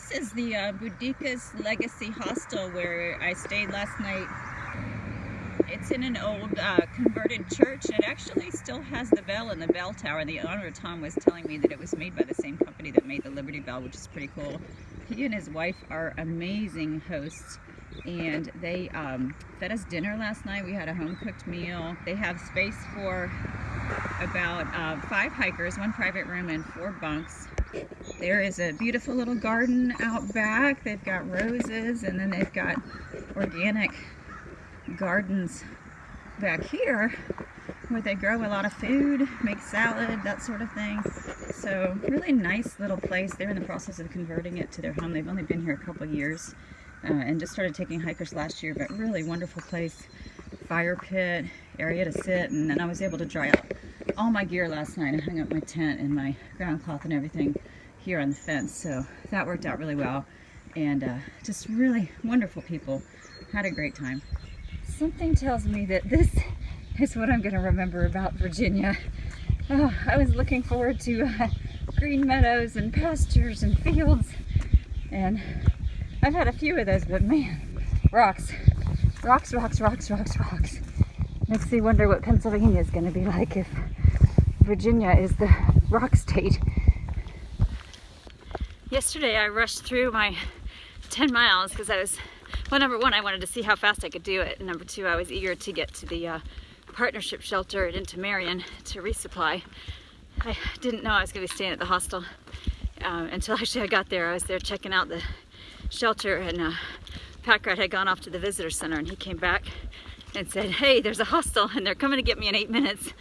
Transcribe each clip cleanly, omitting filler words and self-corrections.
This is the Boudica's Legacy Hostel where I stayed last night. It's in an old converted church. It actually still has the bell in the bell tower. The owner, Tom, was telling me that it was made by the same company that made the Liberty Bell, which is pretty cool. He and his wife are amazing hosts, and they fed us dinner last night. We had a home-cooked meal. They have space for about 5 hikers, 1 private room, and 4 bunks. There is a beautiful little garden out back. They've got roses, and then they've got organic gardens back here where they grow a lot of food, make salad, that sort of thing. So really nice little place. They're in the process of converting it to their home. They've only been here a couple years and just started taking hikers last year, but really wonderful place. Fire pit, area to sit, and then I was able to dry out all my gear last night. I hung up my tent and my ground cloth and everything here on the fence, so that worked out really well. And just really wonderful people. Had a great time. Something tells me that this is what I'm going to remember about Virginia. Oh, I was looking forward to green meadows and pastures and fields, and I've had a few of those, but man, rocks. Rocks, rocks, rocks, rocks, rocks. Makes me wonder what Pennsylvania is going to be like if Virginia is the rock state. Yesterday I rushed through my 10 miles because I was, well, number one, I wanted to see how fast I could do it, and number two, I was eager to get to the partnership shelter into Marion to resupply. I didn't know I was going to be staying at the hostel until actually I got there. I was there checking out the shelter, and Packrat had gone off to the visitor center, and he came back and said, hey, there's a hostel and they're coming to get me in 8 minutes.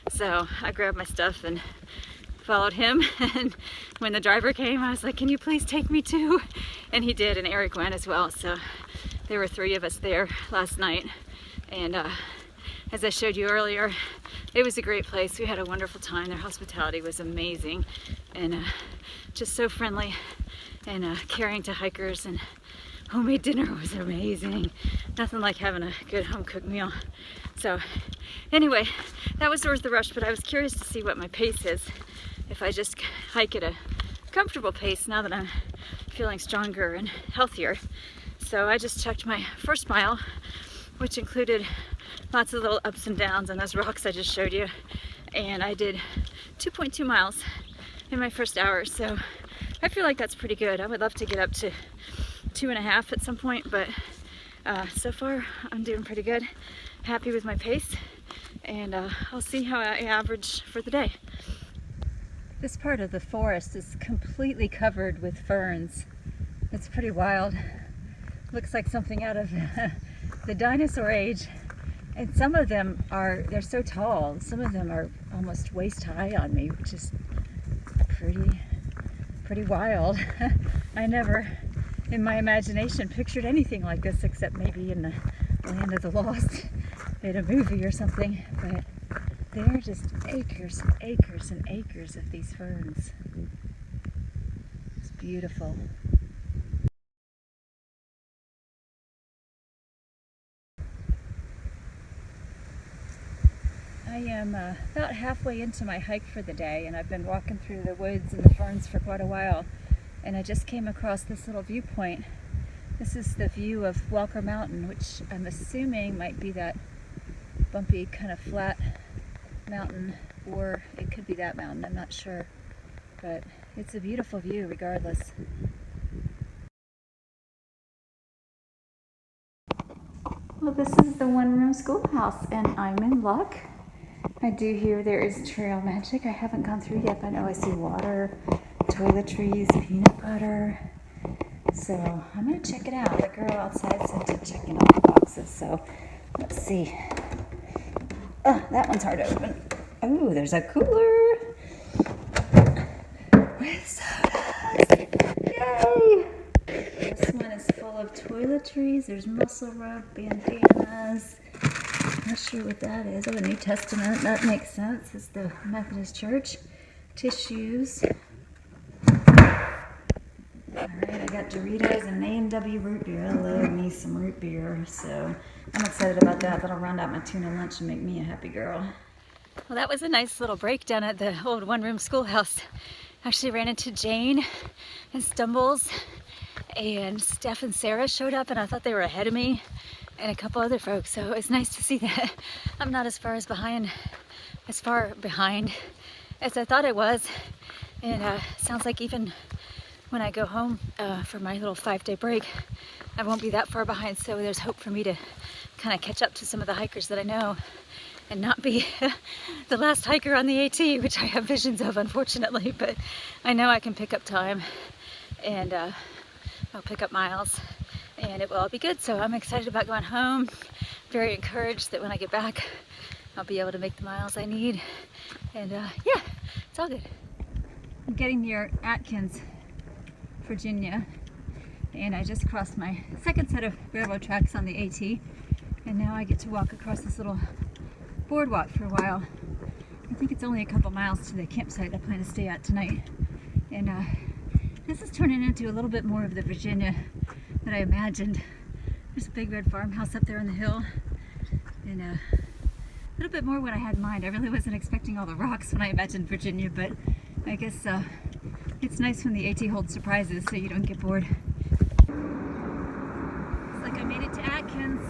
So I grabbed my stuff and followed him, and when the driver came I was like, can you please take me too? And he did, and Eric went as well. So there were 3 of us there last night, and as I showed you earlier, it was a great place. We had a wonderful time. Their hospitality was amazing, and just so friendly and caring to hikers, and homemade dinner was amazing. Nothing like having a good home-cooked meal. So anyway, that was worth the rush, but I was curious to see what my pace is if I just hike at a comfortable pace now that I'm feeling stronger and healthier. So I just checked my first mile, which included lots of little ups and downs on those rocks I just showed you, and I did 2.2 miles in my first hour. So I feel like that's pretty good. I would love to get up to 2.5 at some point, but so far I'm doing pretty good. Happy with my pace, and I'll see how I average for the day. This part of the forest is completely covered with ferns. It's pretty wild. Looks like something out of the dinosaur age. And some of them they're so tall. Some of them are almost waist high on me, which is pretty wild. I never in my imagination pictured anything like this, except maybe in the Land of the Lost in a movie or something. But there are just acres and acres and acres of these ferns. It's beautiful. I am about halfway into my hike for the day, and I've been walking through the woods and the ferns for quite a while, and I just came across this little viewpoint. This is the view of Welker Mountain, which I'm assuming might be that bumpy kind of flat mountain, or it could be that mountain, I'm not sure, but it's a beautiful view regardless. Well, this is the one-room schoolhouse, and I'm in luck. I do hear there is trail magic. I haven't gone through yet, but I know I see water, toiletries, peanut butter. So I'm going to check it out. The girl outside said to check in all the boxes, so let's see. Oh, that one's hard to open. Oh, there's a cooler with sodas. Yay! This one is full of toiletries. There's muscle rub, bandanas. Not sure what that is. Oh, the New Testament. That makes sense. It's the Methodist Church. Tissues. Alright, I got Doritos and A&W root beer. I love me some root beer, so I'm excited about that. That'll round out my tuna lunch and make me a happy girl. Well, that was a nice little break down at the old one-room schoolhouse. Actually ran into Jane and Stumbles and Steph and Sarah showed up, and I thought they were ahead of me and a couple other folks, so it was nice to see that I'm not as far behind as I thought I was. And sounds like even when I go home for my little 5-day break, I won't be that far behind, so there's hope for me to kind of catch up to some of the hikers that I know and not be the last hiker on the AT, which I have visions of, unfortunately, but I know I can pick up time, and I'll pick up miles, and it will all be good. So I'm excited about going home, very encouraged that when I get back, I'll be able to make the miles I need, and yeah, it's all good. I'm getting near Atkins, Virginia, and I just crossed my second set of railroad tracks on the AT, and now I get to walk across this little boardwalk for a while. I think it's only a couple miles to the campsite I plan to stay at tonight, and this is turning into a little bit more of the Virginia that I imagined. There's a big red farmhouse up there on the hill, and a little bit more what I had in mind. I really wasn't expecting all the rocks when I imagined Virginia, but I guess it's nice when the AT holds surprises so you don't get bored. Looks like I made it to Atkins.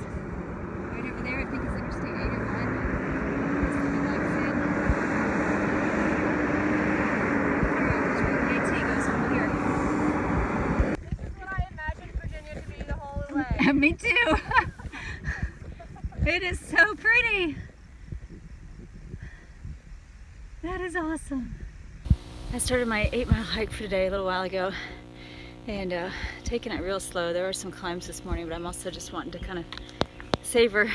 Right over there, I think it's Interstate 8 or 9. The AT goes from here. This is what I imagined Virginia to be the whole way. Me too! It is so pretty! That is awesome. I started my 8-mile hike for today a little while ago, and taking it real slow. There were some climbs this morning, but I'm also just wanting to kind of savor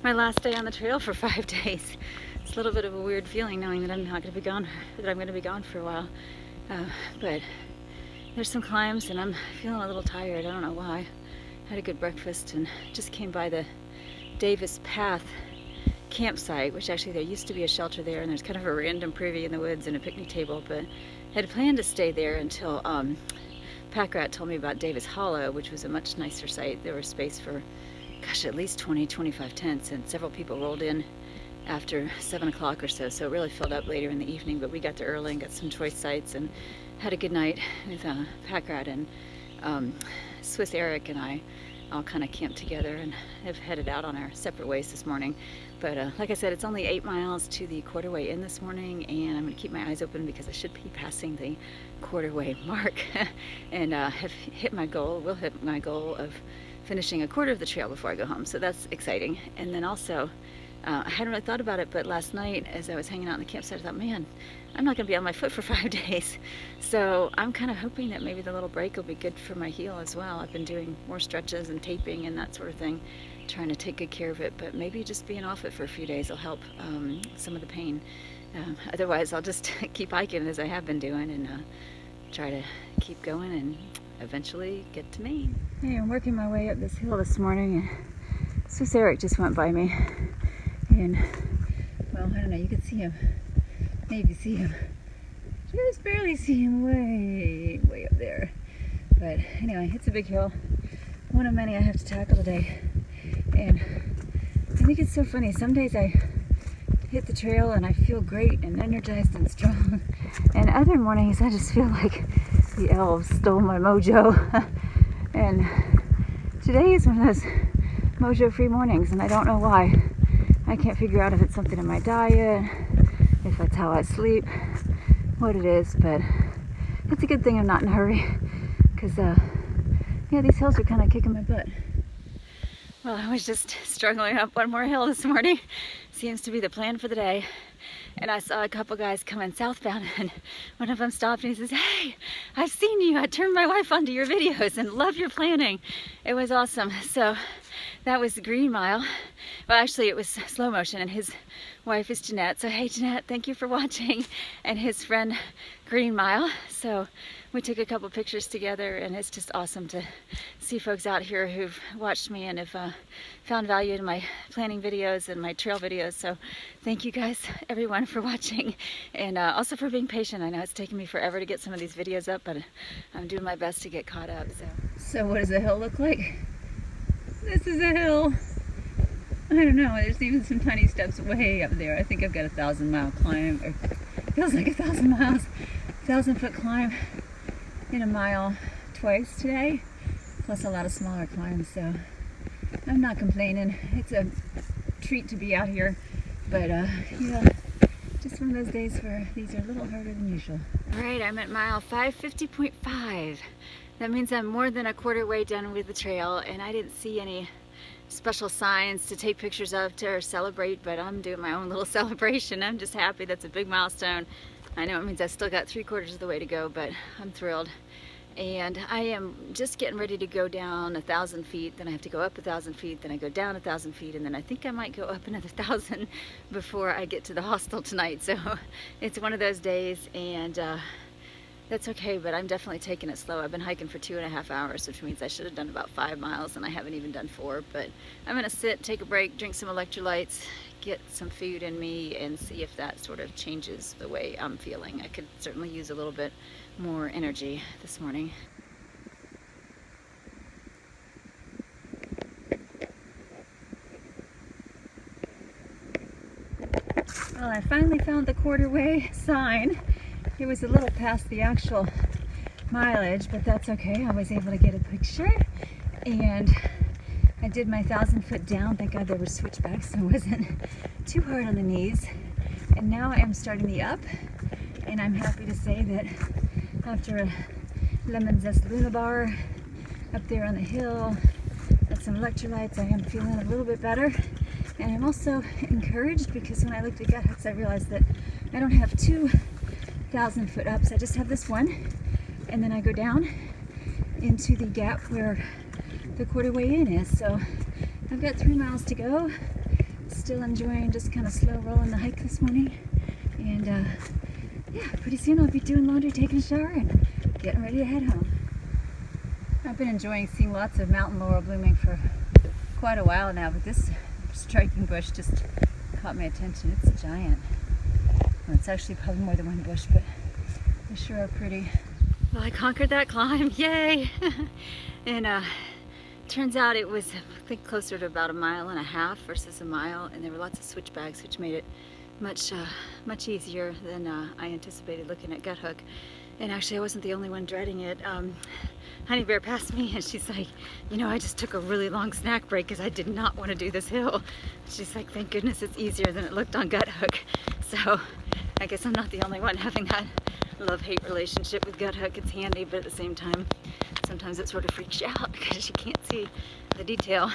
my last day on the trail for 5 days. It's a little bit of a weird feeling knowing that I'm not going to be gone, that I'm going to be gone for a while. But there's some climbs, and I'm feeling a little tired. I don't know why. Had a good breakfast and just came by the Davis Path campsite, which actually there used to be a shelter there, and there's kind of a random privy in the woods and a picnic table, but I had planned to stay there until Packrat told me about Davis Hollow, which was a much nicer site. There was space for, gosh, at least 20-25 tents, and several people rolled in after 7 o'clock or so, so it really filled up later in the evening, but we got there early and got some choice sites and had a good night with Packrat, and Swiss Eric and I all kind of camped together and have headed out on our separate ways this morning. But like I said, it's only 8 miles to the quarterway in this morning, and I'm going to keep my eyes open because I should be passing the quarterway mark and have hit my goal, will hit my goal of finishing a quarter of the trail before I go home. So that's exciting. And then also, I hadn't really thought about it, but last night as I was hanging out in the campsite, I thought, man, I'm not going to be on my foot for 5 days. So I'm kind of hoping that maybe the little break will be good for my heel as well. I've been doing more stretches and taping and that sort of thing, trying to take good care of it, but maybe just being off it for a few days will help some of the pain. Otherwise, I'll just keep hiking as I have been doing and try to keep going and eventually get to Maine. Hey, I'm working my way up this hill this morning, and Swiss Eric just went by me, and well, I don't know, you can see him, maybe see him, just barely see him way up there. But anyway, it's a big hill, one of many I have to tackle today. And I think it's so funny, some days I hit the trail and I feel great and energized and strong, and other mornings I just feel like the elves stole my mojo. And today is one of those mojo free mornings, and I don't know why. I can't figure out if it's something in my diet, if it's how I sleep, what it is, but it's a good thing I'm not in a hurry, because yeah, these hills are kind of kicking my butt. Well, I was just struggling up one more hill this morning. Seems to be the plan for the day. And I saw a couple guys coming southbound, and one of them stopped and he says, "Hey, I've seen you. I turned my wife onto your videos and love your planning." It was awesome. So that was the Green Mile. Well, actually it was slow motion, and his wife is Jeanette. So hey Jeanette, thank you for watching. And his friend Green Mile. So we took a couple pictures together, and it's just awesome to see folks out here who've watched me and have found value in my planning videos and my trail videos. So thank you guys, everyone, for watching, and also for being patient. I know it's taken me forever to get some of these videos up, but I'm doing my best to get caught up. So what does the hill look like? This is a hill. I don't know, there's even some tiny steps way up there. I think I've got a 1,000-mile climb, or it feels like 1,000 miles, 1,000-foot climb in a mile, twice today, plus a lot of smaller climbs, so I'm not complaining. It's a treat to be out here, but yeah, just one of those days where these are a little harder than usual. All right, I'm at mile 550.5. That means I'm more than a quarter way done with the trail, and I didn't see any special signs to take pictures of to celebrate, but I'm doing my own little celebration. I'm just happy. That's a big milestone. I know it means I still got 3/4 of the way to go, but I'm thrilled. And I am just getting ready to go down 1,000 feet, then I have to go up 1,000 feet, then I go down 1,000 feet, and then I think I might go up another 1,000 before I get to the hostel tonight. So it's one of those days, and that's okay, but I'm definitely taking it slow. I've been hiking for 2.5 hours, which means I should have done about 5 miles, and I haven't even done 4. But I'm gonna sit, take a break, drink some electrolytes, get some food in me, and see if that sort of changes the way I'm feeling. I could certainly use a little bit more energy this morning. Well, I finally found the quarter-way sign. It was a little past the actual mileage, but that's okay. I was able to get a picture, and I did my 1,000-foot down. Thank God there were switchbacks, so it wasn't too hard on the knees. And now I am starting the up, and I'm happy to say that after a lemon zest Luna bar up there on the hill and some electrolytes, I am feeling a little bit better. And I'm also encouraged because when I looked at gut hooks, I realized that I don't have 2,000-foot ups. I just have this one, and then I go down into the gap where the quarter way in is. So I've got 3 miles to go. Still enjoying just kind of slow rolling the hike this morning, and yeah, pretty soon I'll be doing laundry, taking a shower, and getting ready to head home. I've been enjoying seeing lots of mountain laurel blooming for quite a while now, but this striking bush just caught my attention. It's giant. Well, it's actually probably more than one bush, but they sure are pretty. Well, I conquered that climb, yay! And turns out it was, I think, closer to about 1.5 miles versus a mile, and there were lots of switchbacks, which made it much easier than I anticipated looking at gut hook. And actually, I wasn't the only one dreading it. Honey Bear passed me, and she's like, you know, I just took a really long snack break because I did not want to do this hill. She's like, thank goodness it's easier than it looked on gut hook. So I guess I'm not the only one having that love-hate relationship with gut hook. It's handy, but at the same time, sometimes it sort of freaks you out because you can't see the detail.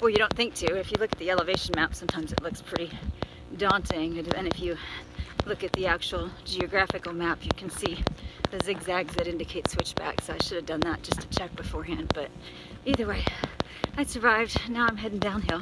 Well, you don't think to. If you look at the elevation map, sometimes it looks pretty daunting, and if you look at the actual geographical map, you can see the zigzags that indicate switchbacks. So I should have done that just to check beforehand, but either way, I survived. Now I'm heading downhill.